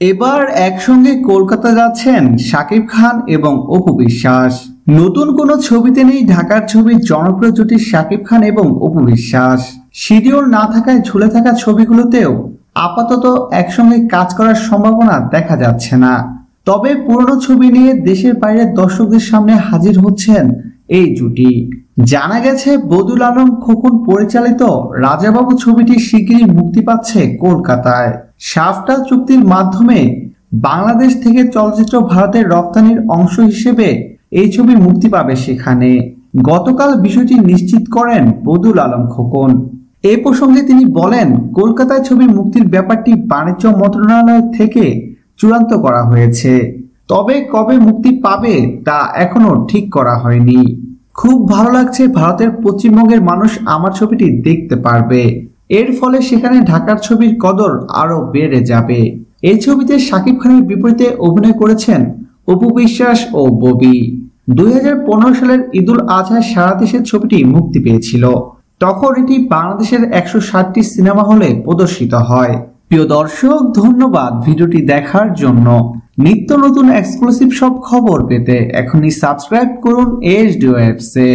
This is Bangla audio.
এবার একসঙ্গে কলকাতা যাচ্ছেন শাকিব খান এবং অপু বিশ্বাস। নতুন কোনো ছবিতে নেই ঢাকার ছবির জনপ্রিয় জুটি শাকিব খান এবং অপু বিশ্বাস। শিডিউল না থাকায় ঝুলে থাকা ছবিগুলোতেও আপাতত একসঙ্গে কাজ করার সম্ভাবনা দেখা যাচ্ছে না। তবে পুরনো ছবি নিয়ে দেশের বাইরের দর্শকদের সামনে হাজির হচ্ছেন এই জুটি। জানা গেছে বদিউল আলম খোকন পরিচালিত রাজাবাবু ছবিটি শিগগিরই মুক্তি পাচ্ছে কলকাতায়। সাফটা চুক্তির মাধ্যমে বাংলাদেশ থেকে চলচ্চিত্র ভারতের রপ্তানির অংশ হিসেবে এই ছবি মুক্তি পাবে সেখানে। গতকাল বিষয়টি নিশ্চিত করেন বদিউল আলম খোকন। এ প্রসঙ্গে তিনি বলেন, কলকাতায় ছবি মুক্তির ব্যাপারটি বাণিজ্য মন্ত্রণালয় থেকে চূড়ান্ত করা হয়েছে, তবে কবে মুক্তি পাবে তা এখনো ঠিক করা হয়নি। খুব ভালো লাগছে, ভারতের পশ্চিমবঙ্গের মানুষ আমার ছবিটি দেখতে পারবে। এর ফলে সেখানে ঢাকার ছবির কদর আরো বেড়ে যাবে। এই ছবিতে শাকিব খানের বিপরীতে অভিনয় করেছেন অপু বিশ্বাস ও ববি। 2015 সালের ঈদুল আজহায় সারা দেশে ছবিটি মুক্তি পেয়েছিল। তখন এটি বাংলাদেশের 160টি সিনেমা হলে প্রদর্শিত হয়। প্রিয় দর্শক, ধন্যবাদ ভিডিওটি দেখার জন্য। নিত্য নতুন এক্সক্লুসিভ সব খবর পেতে এখনই সাবস্ক্রাইব করুন এইচডি ওয়েবসে।